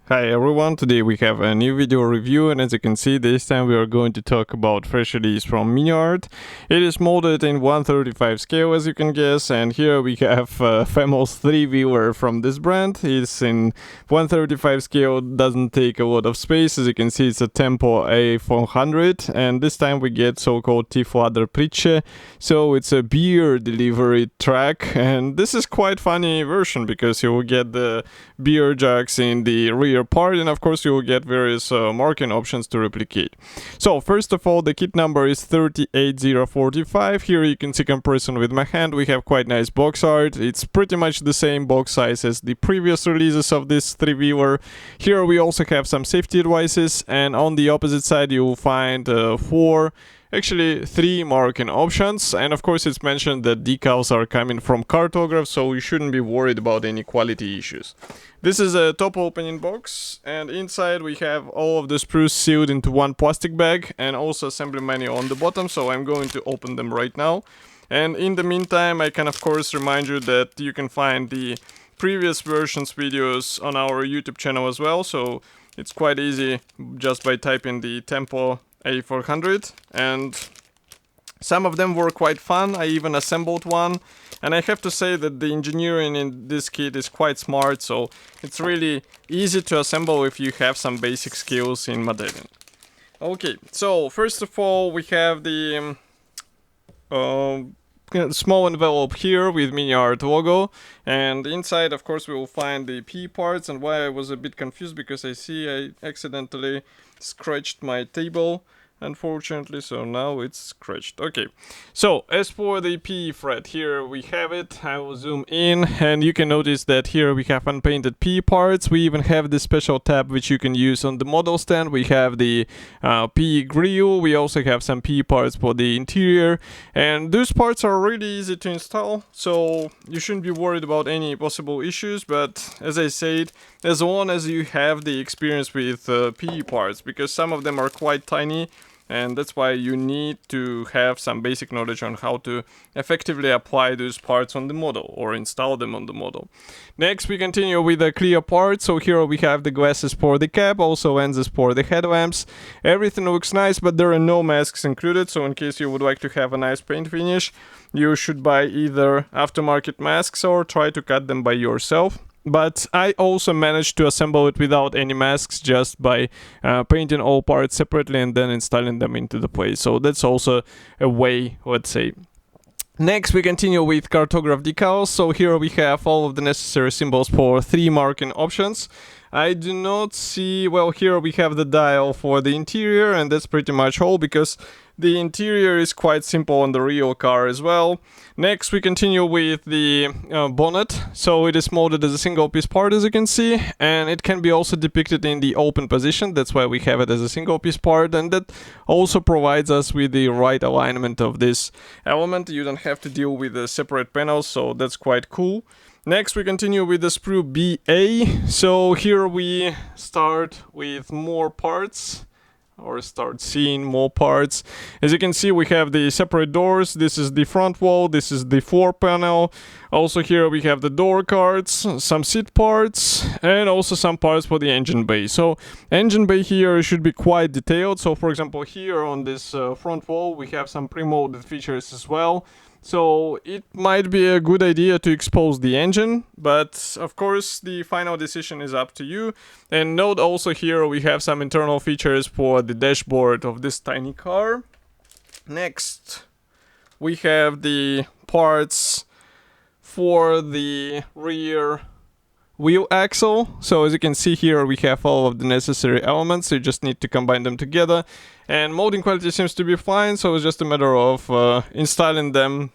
Hi everyone, today we have a new video review, and as you can see, this time we are going to talk about fresh release from Miniart. It is molded in 1/35 scale, as you can guess, and here we have famous 3-viewer from this brand. It's in 1/35 scale, doesn't take a lot of space. As you can see, it's a Tempo A-400, and this time we get so-called A-400, so it's a beer delivery track, and this is quite funny version because you will get the beer jugs in the rear part, and of course you will get various marking options to replicate. So first of all, the kit number is 38045. Here you can see comparison with my hand. We have quite nice box art. It's pretty much the same box size as the previous releases of this 3-viewer. Here we also have some safety advices, and on the opposite side you will find three marking options, and of course it's mentioned that decals are coming from cartograph, so you shouldn't be worried about any quality issues. This is a top opening box, and inside we have all of the sprues sealed into one plastic bag and also assembly manual on the bottom, so I'm going to open them right now. And in the meantime, I can of course remind you that you can find the previous versions videos on our YouTube channel as well, so it's quite easy just by typing the Tempo A400, and some of them were quite fun. I even assembled one, and I have to say that the engineering in this kit is quite smart, so it's really easy to assemble if you have some basic skills in modeling. Okay, so first of all we have the small envelope here with Miniart logo, and inside of course we will find the P parts. And why I was a bit confused, because I see I accidentally scratched my table, unfortunately, so now it's scratched. Okay, so as for the P fret, here we have it. I will zoom in, and you can notice that here we have unpainted P parts. We even have this special tab which you can use on the model stand. We have the P grill. We also have some P parts for the interior, and those parts are really easy to install, so you shouldn't be worried about any possible issues. But as I said, as long as you have the experience with P parts, because some of them are quite tiny, and that's why you need to have some basic knowledge on how to effectively apply those parts on the model or install them on the model. Next we continue with the clear parts. So here we have the glasses for the cap, also lenses for the headlamps. Everything looks nice, but there are no masks included, so in case you would like to have a nice paint finish, you should buy either aftermarket masks or try to cut them by yourself. But I also managed to assemble it without any masks, just by painting all parts separately and then installing them into the place. So that's also a way, let's say. Next we continue with cartograph decals. So here we have all of the necessary symbols for 3 marking options. I do not see, well, here we have the dial for the interior, and that's pretty much all, because the interior is quite simple on the real car as well. Next we continue with the bonnet. So it is molded as a single piece part, as you can see, and it can be also depicted in the open position. That's why we have it as a single piece part, and that also provides us with the right alignment of this element. You don't have to deal with the separate panels, so that's quite cool. Next we continue with the sprue BA. So here we start with more parts, or start seeing more parts. As you can see, we have the separate doors. This is the front wall, this is the floor panel. Also here we have the door cards, some seat parts, and also some parts for the engine bay. So engine bay here should be quite detailed. So for example, here on this front wall we have some pre-molded features as well. So it might be a good idea to expose the engine, but of course the final decision is up to you. And note also here we have some internal features for the dashboard of this tiny car. Next we have the parts for the rear wheel axle. So as you can see here we have all of the necessary elements, so you just need to combine them together, and molding quality seems to be fine, so it's just a matter of installing them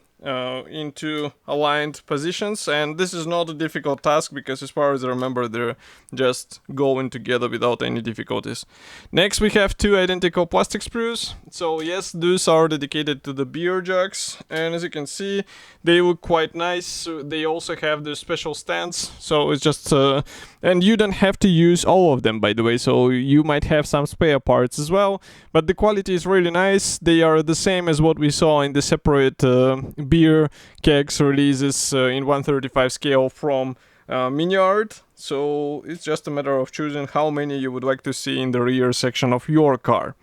into aligned positions. And this is not a difficult task, because as far as I remember they're just going together without any difficulties. Next we have 2 identical plastic sprues. So yes, those are dedicated to the beer jugs, and as you can see they look quite nice. They also have the special stands, so it's just and you don't have to use all of them, by the way, so you might have some spare parts as well, but the quality is really nice. They are the same as what we saw in the separate beer kegs releases in 1/35 scale from Miniart, so it's just a matter of choosing how many you would like to see in the rear section of your car.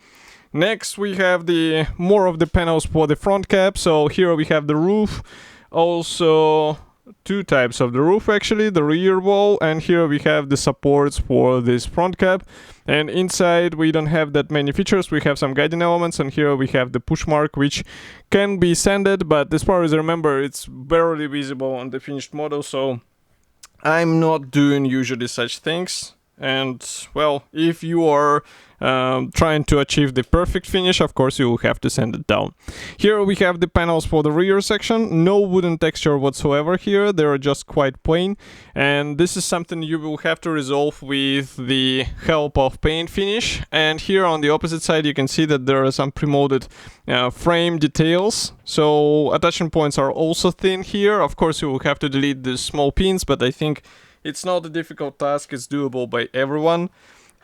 Next we have the more of the panels for the front cap. So here we have the roof, also two types of the roof actually, the rear wall, and here we have the supports for this front cap. And inside we don't have that many features, we have some guiding elements, and here we have the push mark which can be sanded, but as far as I remember it's barely visible on the finished model, so I'm not doing usually such things. And well, if you are trying to achieve the perfect finish, of course you will have to sand it down. Here we have the panels for the rear section. No wooden texture whatsoever here, they are just quite plain, and this is something you will have to resolve with the help of paint finish. And here on the opposite side you can see that there are some pre-molded frame details, so attachment points are also thin here. Of course you will have to delete the small pins, but I think it's not a difficult task, it's doable by everyone.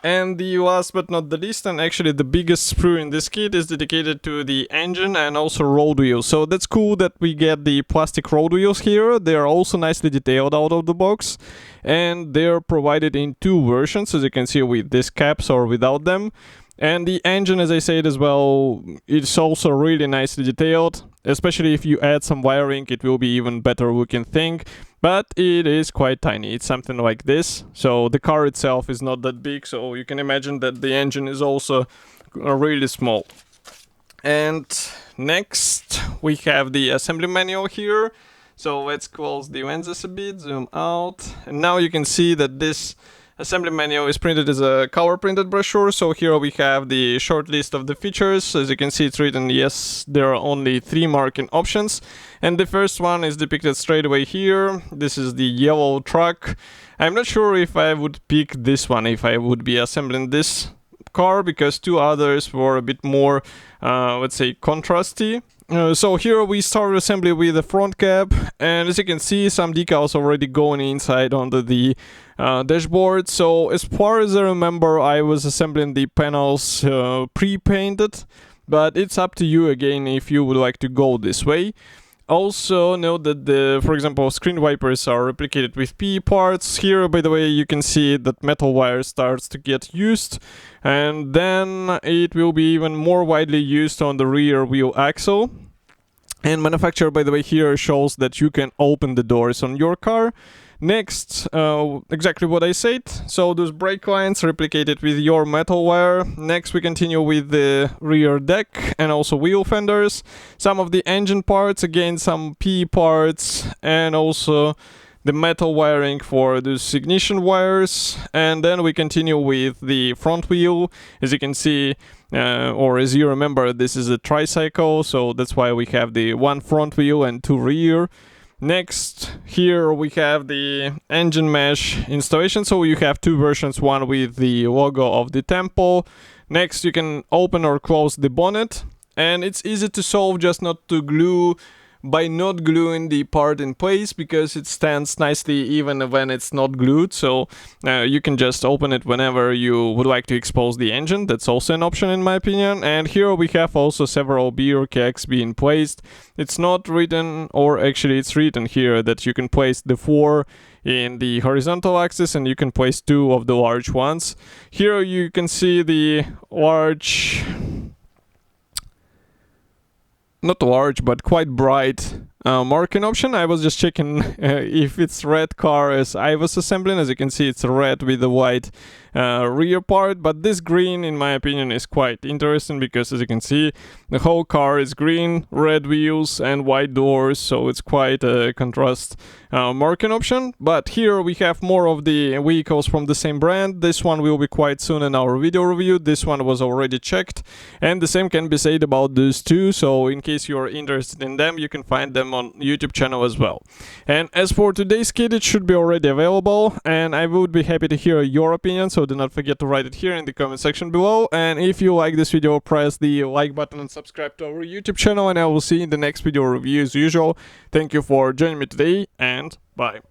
And the last but not the least, and actually the biggest sprue in this kit, is dedicated to the engine and also road wheels. So that's cool that we get the plastic road wheels here. They are also nicely detailed out of the box, and they are provided in two versions, as you can see, with these caps or without them. And the engine, as I said as well, it's also really nicely detailed. Especially if you add some wiring, it will be even better looking thing. But it is quite tiny, it's something like this. So the car itself is not that big, so you can imagine that the engine is also really small. And next we have the assembly manual here. So let's close the lenses a bit, zoom out. And now you can see that this assembly manual is printed as a color printed brochure. So here we have the short list of the features. As you can see, it's written, yes, there are only 3 marking options, and the first one is depicted straight away here. This is the yellow truck. I'm not sure if I would pick this one if I would be assembling this car, because 2 others were a bit more let's say contrasty. So here we start assembly with the front cap, and as you can see, some decals already going inside onto the dashboard. So as far as I remember, I was assembling the panels pre-painted, but it's up to you again if you would like to go this way. Also note that the, for example, screen wipers are replicated with PE parts. Here, by the way, you can see that metal wire starts to get used, and then it will be even more widely used on the rear wheel axle. And manufacturer, by the way, here shows that you can open the doors on your car. Next, exactly what I said, so those brake lines replicated with your metal wire. Next we continue with the rear deck and also wheel fenders, some of the engine parts, again some PE parts, and also the metal wiring for those ignition wires. And then we continue with the front wheel. As you can see, or as you remember, this is a tricycle, so that's why we have the 1 front wheel and 2 rear. Next, here we have the engine mesh installation. So you have 2 versions, one with the logo of the temple. Next, you can open or close the bonnet, and it's easy to solve, just not to glue, by not gluing the part in place, because it stands nicely even when it's not glued. So you can just open it whenever you would like to expose the engine. That's also an option in my opinion. And here we have also several beer kegs being placed. It's not written, or actually it's written here, that you can place the 4 in the horizontal axis and you can place 2 of the large ones. Here you can see the large, not large, but quite bright marking option. I was just checking if it's red car as I was assembling. As you can see, it's red with the white rear part, but this green in my opinion is quite interesting, because as you can see, the whole car is green, red wheels and white doors, so it's quite a contrast marking option. But here we have more of the vehicles from the same brand. This one will be quite soon in our video review. This one was already checked, and the same can be said about those 2, so in case you are interested in them, you can find them on YouTube channel as well. And as for today's kit, it should be already available, and I would be happy to hear your opinion, so do not forget to write it here in the comment section below. And if you like this video, press the like button and subscribe to our YouTube channel, and I will see you in the next video review as usual. Thank you for joining me today, and bye.